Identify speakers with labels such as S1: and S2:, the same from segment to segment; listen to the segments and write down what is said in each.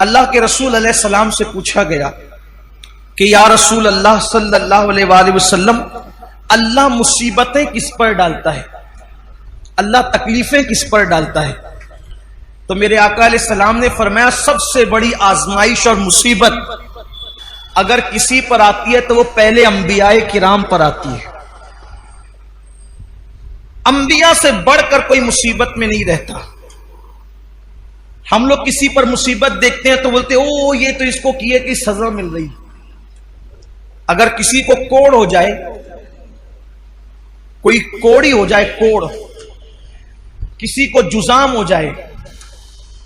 S1: اللہ کے رسول علیہ السلام سے پوچھا گیا کہ یا رسول اللہ صلی اللہ علیہ وآلہ وسلم، اللہ مصیبتیں کس پر ڈالتا ہے؟ اللہ تکلیفیں کس پر ڈالتا ہے؟ تو میرے آقا علیہ السلام نے فرمایا سب سے بڑی آزمائش اور مصیبت اگر کسی پر آتی ہے تو وہ پہلے انبیاء کرام پر آتی ہے۔ انبیاء سے بڑھ کر کوئی مصیبت میں نہیں رہتا۔ ہم لوگ کسی پر مصیبت دیکھتے ہیں تو بولتے او یہ تو اس کو کیے کہ سزا مل رہی۔ اگر کسی کو کوڑ ہو جائے، کوئی کوڑی ہو جائے، کوڑ، کسی کو جزام ہو جائے،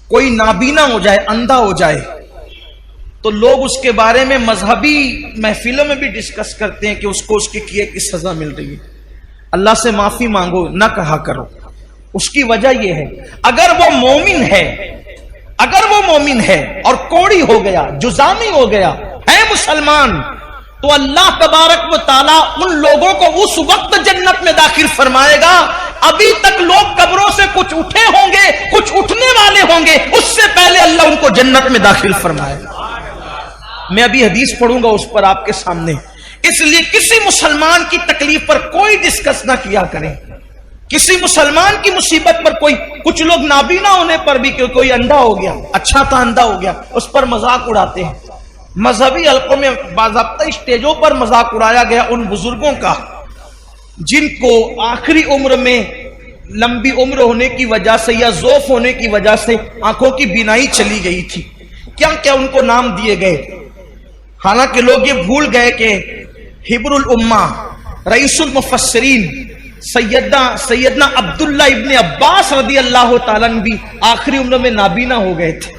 S1: کوئی نابینا ہو جائے، اندھا ہو جائے، تو لوگ اس کے بارے میں مذہبی محفلوں میں بھی ڈسکس کرتے ہیں کہ اس کو اس کے کیے کی سزا مل رہی ہے۔ اللہ سے معافی مانگو نہ کہا کرو۔ اس کی وجہ یہ ہے اگر وہ مومن ہے اور کوڑی ہو گیا، جزامی ہو گیا، ہے مسلمان، تو اللہ تبارک و تعالیٰ ان لوگوں کو اس وقت جنت میں داخل فرمائے گا ابھی تک لوگ قبروں سے کچھ اٹھے ہوں گے، کچھ اٹھنے والے ہوں گے، اس سے پہلے اللہ ان کو جنت میں داخل فرمائے گا۔ میں ابھی حدیث پڑھوں گا اس پر آپ کے سامنے۔ اس لیے کسی مسلمان کی تکلیف پر کوئی ڈسکس نہ کیا کریں، کسی مسلمان کی مصیبت پر کوئی، کچھ لوگ نابینا ہونے پر بھی کہ کوئی اندھا ہو گیا، اچھا تھا اندھا ہو گیا، اس پر مذاق اڑاتے ہیں۔ مذہبی حلقوں میں باضابطہ اسٹیجوں پر مذاق اڑایا گیا ان بزرگوں کا جن کو آخری عمر میں لمبی عمر ہونے کی وجہ سے یا ضعف ہونے کی وجہ سے آنکھوں کی بینائی چلی گئی تھی، کیا کیا ان کو نام دیے گئے۔ حالانکہ لوگ یہ بھول گئے کہ حبر الامہ، رئیس المفسرین سیدنا عبداللہ ابن عباس رضی اللہ تعالیٰ عنہ بھی آخری عمر میں نابینا ہو گئے تھے۔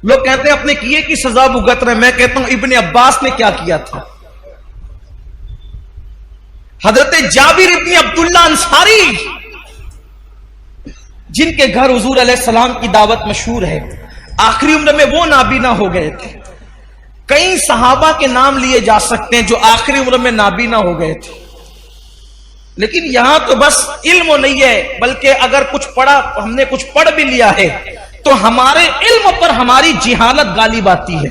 S1: لوگ کہتے ہیں اپنے کیے کی سزا بھگت رہے، میں کہتا ہوں ابن عباس نے کیا کیا تھا۔ حضرت جابر ابن عبداللہ انصاری جن کے گھر حضور علیہ السلام کی دعوت مشہور ہے، آخری عمر میں وہ نابینا ہو گئے تھے۔ کئی صحابہ کے نام لیے جا سکتے ہیں جو آخری عمر میں نابینا ہو گئے تھے، لیکن یہاں تو بس علم نہیں ہے، بلکہ اگر کچھ پڑھا، ہم نے کچھ پڑھ بھی لیا ہے تو ہمارے علم پر ہماری جہالت غالب آتی ہے۔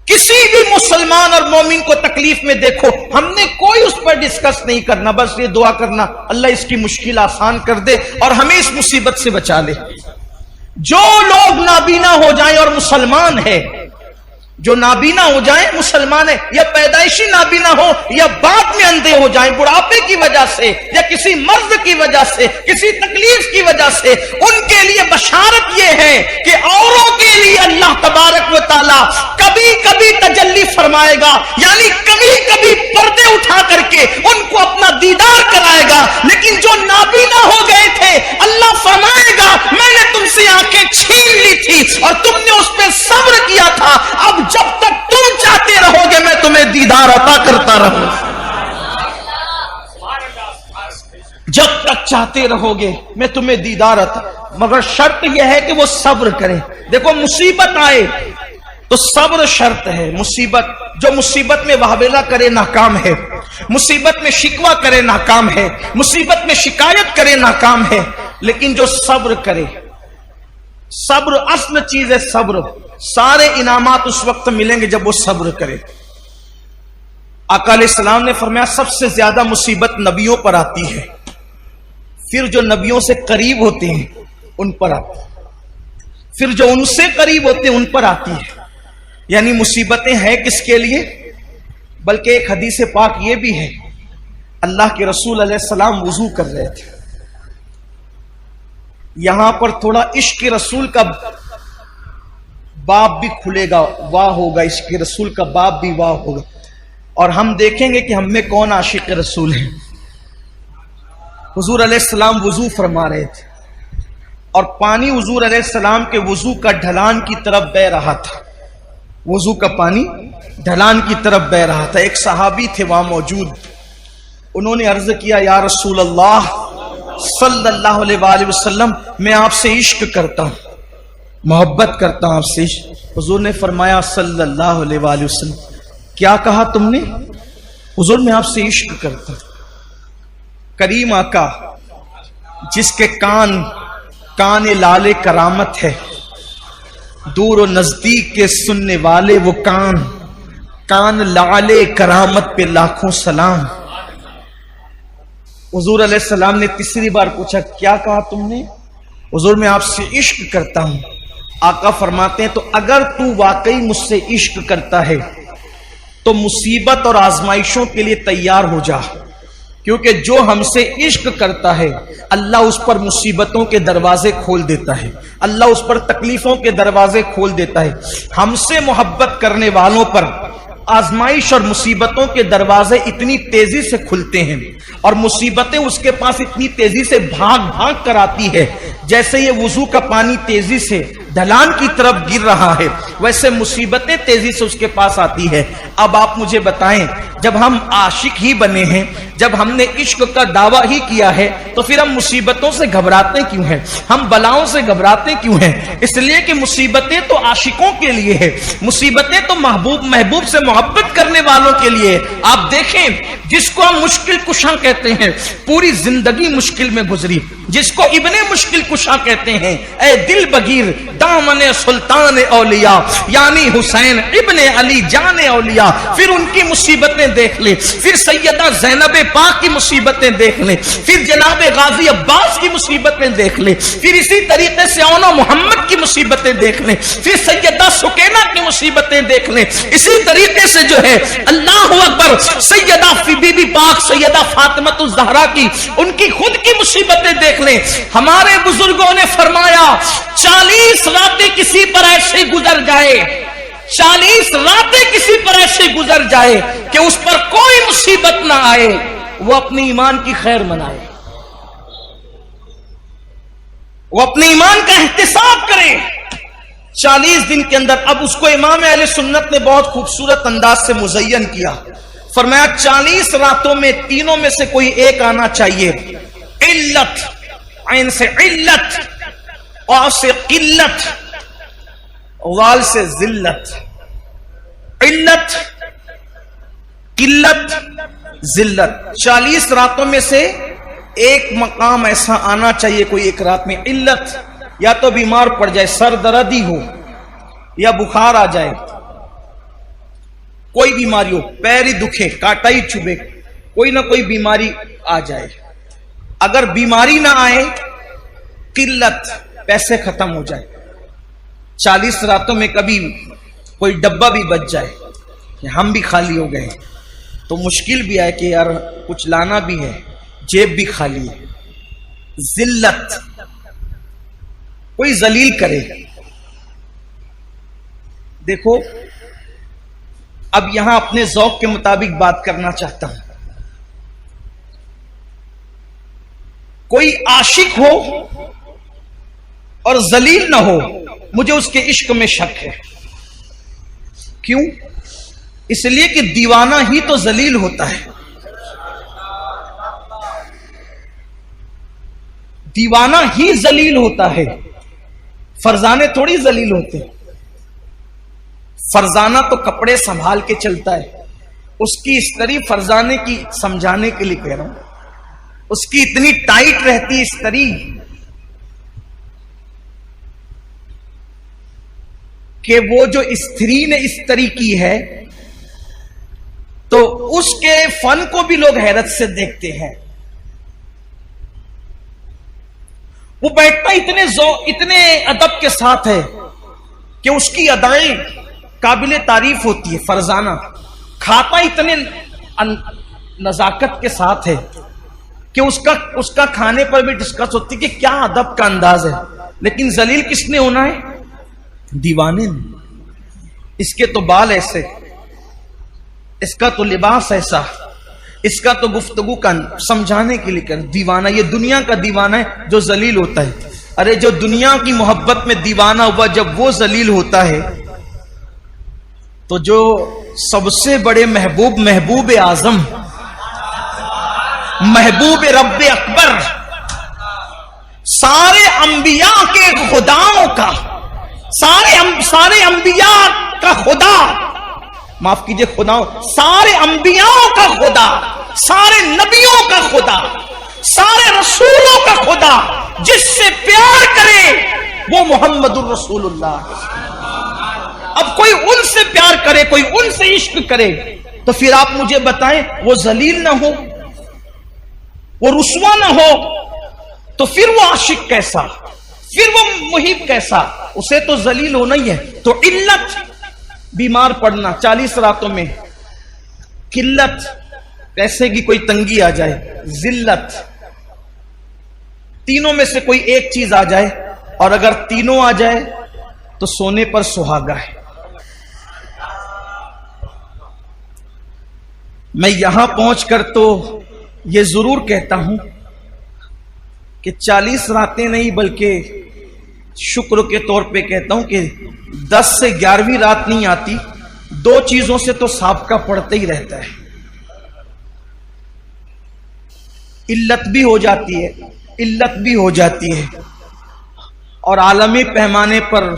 S1: کسی بھی مسلمان اور مومن کو تکلیف میں دیکھو، ہم نے کوئی اس پر ڈسکس نہیں کرنا، بس یہ دعا کرنا اللہ اس کی مشکل آسان کر دے اور ہمیں اس مصیبت سے بچا لے۔ جو لوگ نابینا ہو جائیں اور مسلمان ہے، جو نابینا ہو جائیں مسلمان ہے، یا پیدائشی نابینا ہو یا بعد میں اندھے ہو جائیں بڑھاپے کی وجہ سے یا کسی مرض کی وجہ سے، کسی تکلیف کی وجہ سے، ان کے لیے بشارت یہ ہے کہ اوروں کے لیے اللہ تبارک و تعالیٰ کبھی کبھی تجلی فرمائے گا، یعنی کبھی کبھی پردے اٹھا کر کے ان کو اپنا دیدار کرائے گا۔ لیکن جو نابینا ہو گئے تھے اللہ فرمائے گا میں نے تم سے آنکھیں چھین لی تھی اور تم نے اس پہ صبر کیا تھا، اب جب تک تم چاہتے رہو گے میں تمہیں دیدار عطا کرتا رہوں، جب تک چاہتے رہو گے میں تمہیں دیدار عطا، مگر شرط یہ ہے کہ وہ صبر کرے۔ دیکھو مصیبت آئے تو صبر شرط ہے۔ جو مصیبت میں واویلا کرے ناکام ہے، مصیبت میں شکوہ کرے ناکام ہے، مصیبت میں شکایت کرے ناکام ہے، لیکن جو صبر کرے، صبر اصل چیز ہے۔ صبر، سارے انعامات اس وقت ملیں گے جب وہ صبر کرے۔ آقا علیہ السلام نے فرمایا سب سے زیادہ مصیبت نبیوں پر آتی ہے، پھر جو نبیوں سے قریب ہوتے ہیں ان پر آتی ہے، پھر جو ان سے قریب ہوتے ہیں ان پر آتی ہے۔ یعنی مصیبتیں ہیں کس کے لیے؟ بلکہ ایک حدیث پاک یہ بھی ہے، اللہ کے رسول علیہ السلام وضو کر رہے تھے، یہاں پر تھوڑا عشق رسول کا باب بھی کھلے گا، واہ ہوگا، عشق رسول کا باب بھی واہ ہوگا، اور ہم دیکھیں گے کہ ہم میں کون عاشق رسول ہے۔ حضور علیہ السلام وضو فرما رہے تھے اور پانی حضور علیہ السلام کے وضو کا ڈھلان کی طرف بہ رہا تھا، وضو کا پانی ڈھلان کی طرف بہ رہا تھا۔ ایک صحابی تھے وہاں موجود، انہوں نے عرض کیا یا رسول اللہ صلی اللہ علیہ وآلہ وسلم میں آپ سے عشق کرتا ہوں، محبت کرتا ہوں آپ سے۔ حضور نے فرمایا صلی اللہ علیہ وآلہ وسلم کیا کہا تم نے؟ حضور میں آپ سے عشق کرتا ہوں۔ کریم آقا جس کے کان لال کرامت ہے، دور و نزدیک کے سننے والے وہ کان، کان لعلے کرامت پہ لاکھوں سلام۔ حضور علیہ السلام نے تیسری بار پوچھا کیا کہا تم نے؟ حضور میں آپ سے عشق کرتا ہوں۔ آقا فرماتے ہیں تو اگر تو واقعی مجھ سے عشق کرتا ہے تو مصیبت اور آزمائشوں کے لیے تیار ہو جا، کیونکہ جو ہم سے عشق کرتا ہے اللہ اس پر مصیبتوں کے دروازے کھول دیتا ہے، اللہ اس پر تکلیفوں کے دروازے کھول دیتا ہے۔ ہم سے محبت کرنے والوں پر آزمائش اور مصیبتوں کے دروازے اتنی تیزی سے کھلتے ہیں اور مصیبتیں اس کے پاس اتنی تیزی سے بھاگ بھاگ کر آتی ہے، جیسے یہ وضو کا پانی تیزی سے ڈھلان کی طرف گر رہا ہے ویسے مصیبتیں تیزی سے اس کے پاس آتی ہے۔ اب آپ مجھے بتائیں، جب ہم عاشق ہی بنے ہیں، جب ہم نے عشق کا دعویٰ ہی کیا ہے تو پھر ہم مصیبتوں سے گھبراتے کیوں ہیں؟ ہم بلاؤں سے گھبراتے کیوں ہیں؟ اس لیے کہ مصیبتیں تو عاشقوں کے لیے ہے، مصیبتیں تو محبوب سے محبت کرنے والوں کے لیے۔ آپ دیکھیں، جس کو ہم مشکل کشا کہتے ہیں، پوری زندگی مشکل میں گزری، جس کو ابن مشکل کشا کہتے ہیں، اے دل بگیر دامن سلطان اولیاء یعنی حسین ابن علی جان اولیاء، پھر ان کی مصیبتیں دیکھ لیں، پھر سیدہ زینب پاک کی مصیبتیں دیکھ لیں، پھر جناب غازی عباس کی مصیبتیں دیکھ لیں، پھر اسی طریقے سے اونا محمد کی مصیبتیں دیکھ لیں، پھر سیدہ سکینہ کی مصیبتیں دیکھ لیں، اسی طریقے سے جو ہے اللہ اکبر سیدہ بی بی پاک سیدہ فاطمہ الزہرا کی ان کی خود کی مصیبتیں دیکھ لیں۔ ہمارے بزرگوں نے فرمایا 40 راتیں کسی پر ایسے گزر جائے، 40 راتیں کسی پر ایسے گزر جائے کہ اس پر کوئی مصیبت نہ آئے، وہ اپنے ایمان کی خیر منائے، وہ اپنے ایمان کا احتساب کرے 40 دن کے اندر۔ اب اس کو امام اہل سنت نے بہت خوبصورت انداز سے مزین کیا، فرمایا 40 راتوں میں تینوں میں سے کوئی ایک آنا چاہیے، علت، عین سے علت، اور سے قلت، وال سے ذلت، علت قلت ذلت، 40 راتوں میں سے ایک مقام ایسا آنا چاہیے کوئی ایک رات میں، علت یا تو بیمار پڑ جائے، سر دردی ہو یا بخار آ جائے، کوئی بیماری ہو، پیر ہی دکھے، کانٹا ہی چبھے، کوئی نہ کوئی بیماری آ جائے۔ اگر بیماری نہ آئے، قلت، پیسے ختم ہو جائے، 40 راتوں میں کبھی کوئی ڈبہ بھی بچ جائے کہ ہم بھی خالی ہو گئے تو مشکل بھی آئے کہ یار کچھ لانا بھی ہے، جیب بھی خالی ہے، ذلت، کوئی ذلیل کرے۔ دیکھو اب یہاں اپنے ذوق کے مطابق بات کرنا چاہتا ہوں، کوئی عاشق ہو اور ذلیل نہ ہو، مجھے اس کے عشق میں شک ہے۔ کیوں؟ اس لیے کہ دیوانہ ہی تو ذلیل ہوتا ہے، دیوانہ ہی ذلیل ہوتا ہے، فرزانے تھوڑی ذلیل ہوتے ہیں۔ فرزانہ تو کپڑے سنبھال کے چلتا ہے، اس کی استری فرزانے کی سمجھانے کے لیے کہہ رہا ہوں، اس کی اتنی ٹائٹ رہتی ہے استری کہ وہ جو استری نے استری کی ہے تو اس کے فن کو بھی لوگ حیرت سے دیکھتے ہیں۔ وہ بیٹھتا اتنے ادب کے ساتھ ہے کہ اس کی ادائیں قابل تعریف ہوتی ہے، فرزانہ کھاتا اتنے نزاکت کے ساتھ ہے کہ اس کا کھانے پر بھی ڈسکس ہوتی کہ کیا ادب کا انداز ہے، لیکن ذلیل کس نے ہونا ہے؟ دیوانے نے۔ اس کے تو بال ایسے، اس کا تو لباس ایسا، اس کا تو گفتگو کا سمجھانے کے لیے کر دیوانہ، یہ دنیا کا دیوانہ ہے جو ذلیل ہوتا ہے۔ ارے جو دنیا کی محبت میں دیوانہ ہوا جب وہ ذلیل ہوتا ہے تو جو سب سے بڑے محبوب اعظم، محبوب رب اکبر، سارے انبیاء کے خداؤں کا، سارے انبیاء کا خدا، معاف کیجئے خداؤں، سارے انبیاء کا خدا، سارے نبیوں کا خدا، سارے رسولوں کا خدا، جس سے پیار کرے وہ محمد الرسول اللہ۔ اب کوئی ان سے پیار کرے، کوئی ان سے عشق کرے، تو پھر آپ مجھے بتائیں وہ ذلیل نہ ہو، وہ رسوا نہ ہو، تو پھر وہ عاشق کیسا، پھر وہ محب کیسا؟ اسے تو ذلیل ہونا ہی ہے۔ تو علت بیمار پڑنا، 40 راتوں میں قلت، پیسے کی کوئی تنگی آ جائے، ذلت، تینوں میں سے کوئی ایک چیز آ جائے، اور اگر تینوں آ جائے تو سونے پر سہاگا ہے۔ میں یہاں پہنچ کر تو یہ ضرور کہتا ہوں کہ 40 راتیں نہیں، بلکہ شکر کے طور پہ کہتا ہوں کہ 10 سے 11ویں رات نہیں آتی، 2 چیزوں سے تو سابقہ پڑتا ہی رہتا ہے۔ علت بھی ہو جاتی ہے، علت بھی ہو جاتی ہے، اور عالمی پیمانے پر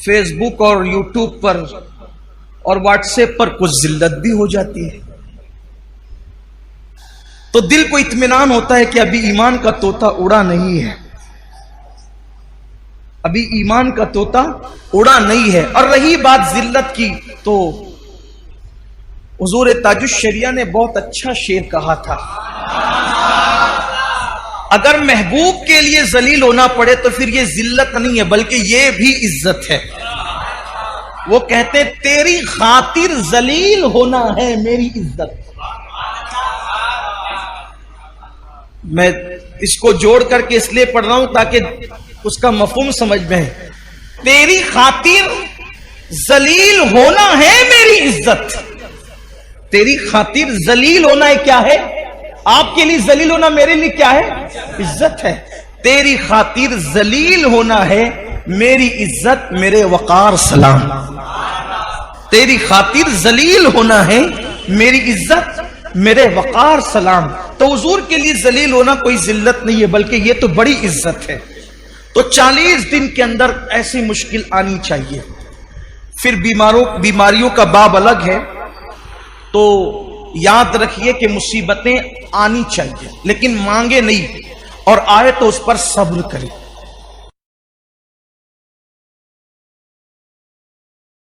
S1: فیس بک اور یوٹیوب پر اور واٹس ایپ پر کچھ ذلت بھی ہو جاتی ہے۔ تو دل کو اطمینان ہوتا ہے کہ ابھی ایمان کا طوطا اڑا نہیں ہے، ابھی ایمان کا طوطا اڑا نہیں ہے۔ اور رہی بات ذلت کی، تو حضور تاج الشریعہ نے بہت اچھا شعر کہا تھا، اگر محبوب کے لیے ذلیل ہونا پڑے تو پھر یہ ذلت نہیں ہے بلکہ یہ بھی عزت ہے۔ وہ کہتے تیری خاطر ذلیل ہونا ہے میری عزت۔ میں اس کو جوڑ کر کے اس لیے پڑھ رہا ہوں تاکہ اس کا مفہوم سمجھ میں ہے۔ تیری خاطر ذلیل ہونا ہے میری عزت۔ تیری خاطر ذلیل ہونا ہے، کیا ہے؟ آپ کے لیے ذلیل ہونا میرے لیے کیا ہے؟ عزت ہے۔ تیری خاطر ذلیل ہونا ہے میری عزت، میرے وقار سلام۔ تیری خاطر ذلیل ہونا ہے میری عزت، میرے وقار سلام۔ تو حضور کے لیے ذلیل ہونا کوئی ذلت نہیں ہے بلکہ یہ تو بڑی عزت ہے۔ تو 40 دن کے اندر ایسی مشکل آنی چاہیے۔ پھر بیماریوں کا باب الگ ہے، تو یاد رکھیے کہ مصیبتیں آنی چاہیے لیکن مانگے نہیں، اور آئے تو اس پر صبر کرے۔